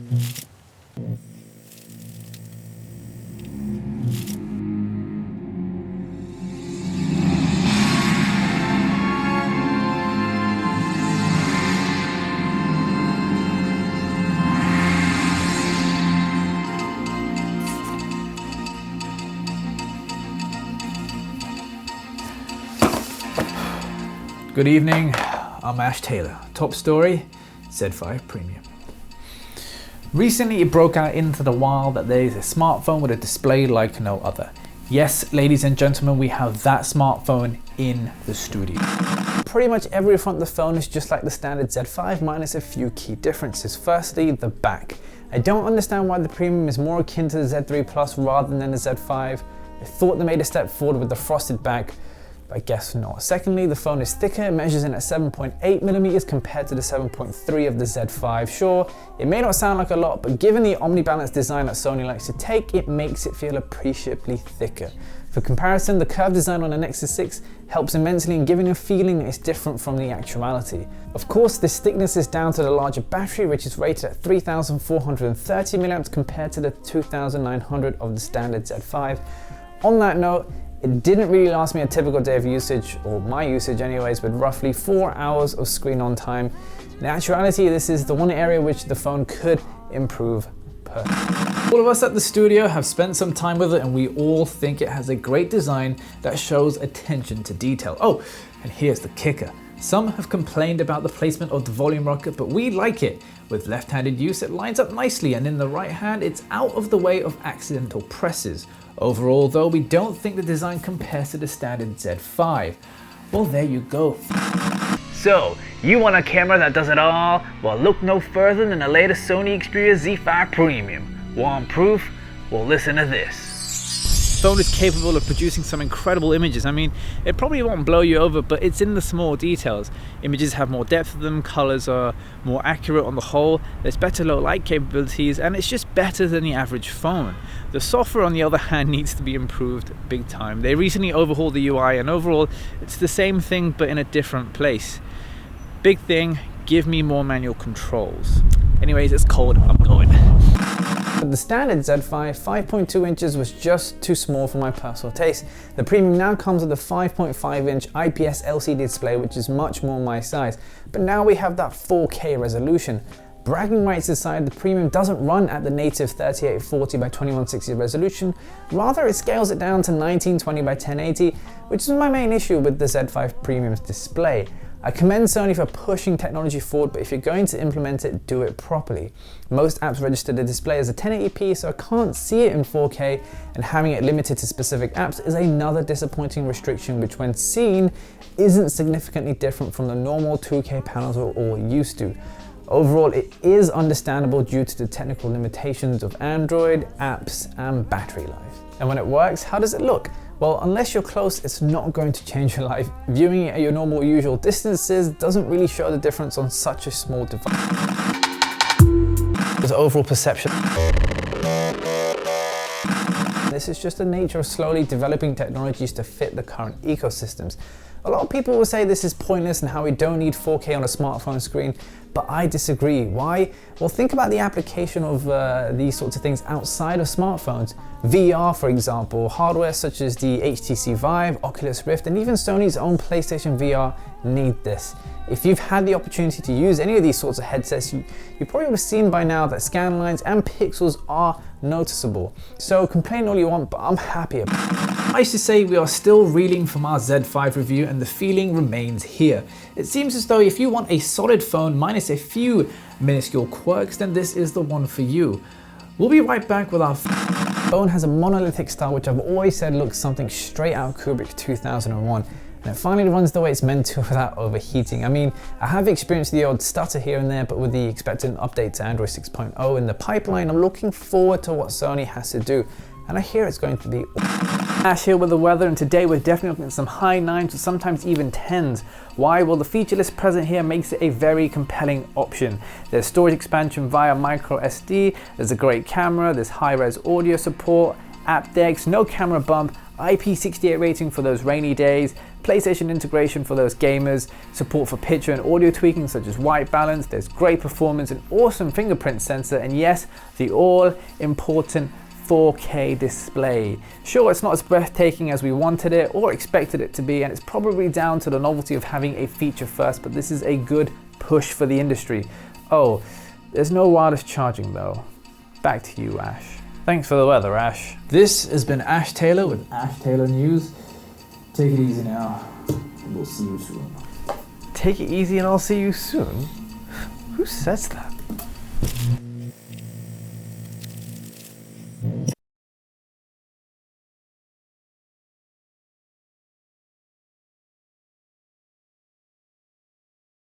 Good evening, I'm Ash Taylor. Top story, Z5 Premium. Recently it broke out into the wild that there is a smartphone with a display like no other. Yes, ladies and gentlemen, we have that smartphone in the studio. Pretty much every front of the phone is just like the standard Z5 minus a few key differences. Firstly, the back. I don't understand why the Premium is more akin to the Z3 Plus rather than the Z5. I thought they made a step forward with the frosted back, but I guess not. Secondly, the phone is thicker. It measures in at 7.8mm compared to the 7.3 of the Z5. Sure, it may not sound like a lot, but given the omnibalance design that Sony likes to take, it makes it feel appreciably thicker. For comparison, the curved design on the Nexus 6 helps immensely in giving a feeling that is different from the actuality. Of course, this thickness is down to the larger battery, which is rated at 3,430 mAh compared to the 2,900 of the standard Z5. On that note, it didn't really last me a typical day of usage, or my usage anyways, with roughly 4 hours of screen on time. In actuality, this is the one area which the phone could improve perfectly. All of us at the studio have spent some time with it and we all think it has a great design that shows attention to detail. Oh, and here's the kicker. Some have complained about the placement of the volume rocker, but we like it. With left-handed use, it lines up nicely, and in the right hand, it's out of the way of accidental presses. Overall, though, we don't think the design compares to the standard Z5. Well, there you go. So, you want a camera that does it all? Well, look no further than the latest Sony Xperia Z5 Premium. Want proof? Well, listen to this. The phone is capable of producing some incredible images. I mean, it probably won't blow you over, but it's in the small details. Images have more depth to them, colors are more accurate on the whole, there's better low light capabilities, and it's just better than the average phone. The software, on the other hand, needs to be improved big time. They recently overhauled the UI, and overall, it's the same thing but in a different place. Big thing, give me more manual controls. Anyways, it's cold, I'm going. The standard Z5 5.2 inches was just too small for my personal taste. The Premium now comes with a 5.5-inch IPS LCD display, which is much more my size. But now we have that 4K resolution. Bragging rights aside, the Premium doesn't run at the native 3840 by 2160 resolution. Rather, it scales it down to 1920 by 1080, which is my main issue with the Z5 Premium's display. I commend Sony for pushing technology forward, but if you're going to implement it, do it properly. Most apps register the display as a 1080p, so I can't see it in 4K, and having it limited to specific apps is another disappointing restriction, which when seen, isn't significantly different from the normal 2K panels we're all used to. Overall, it is understandable due to the technical limitations of Android, apps, and battery life. And when it works, how does it look? Well, unless you're close, it's not going to change your life. Viewing it at your normal usual distances doesn't really show the difference on such a small device. There's overall perception. This is just the nature of slowly developing technologies to fit the current ecosystems. A lot of people will say this is pointless and how we don't need 4K on a smartphone screen, but I disagree. Why? Well, think about the application of these sorts of things outside of smartphones. VR, for example, hardware such as the HTC Vive, Oculus Rift, and even Sony's own PlayStation VR need this. If you've had the opportunity to use any of these sorts of headsets, you probably would have seen by now that scan lines and pixels are noticeable. So complain all you want, but I'm happy about it. I should say we are still reeling from our Z5 review and the feeling remains here. It seems as though if you want a solid phone minus a few minuscule quirks, then this is the one for you. We'll be right back with our phone has a monolithic style, which I've always said looks something straight out of Kubrick 2001. And it finally runs the way it's meant to without overheating. I mean, I have experienced the odd stutter here and there, but with the expected update to Android 6.0 in the pipeline, I'm looking forward to what Sony has to do. And I hear it's going to be Ash here with the weather, and today we're definitely looking at some high 9s to sometimes even 10s. Why? Well, the feature list present here makes it a very compelling option. There's storage expansion via micro SD, there's a great camera, there's high-res audio support, app decks, no camera bump, IP68 rating for those rainy days, PlayStation integration for those gamers, support for picture and audio tweaking such as white balance, there's great performance, an awesome fingerprint sensor, and yes, the all-important 4K display. Sure, it's not as breathtaking as we wanted it or expected it to be, and it's probably down to the novelty of having a feature first, but this is a good push for the industry. Oh, there's no wireless charging though. Back to you, Ash. Thanks for the weather, Ash. This has been Ash Taylor with Ash Taylor News. Take it easy now. We'll see you soon. Take it easy and I'll see you soon? Who says that?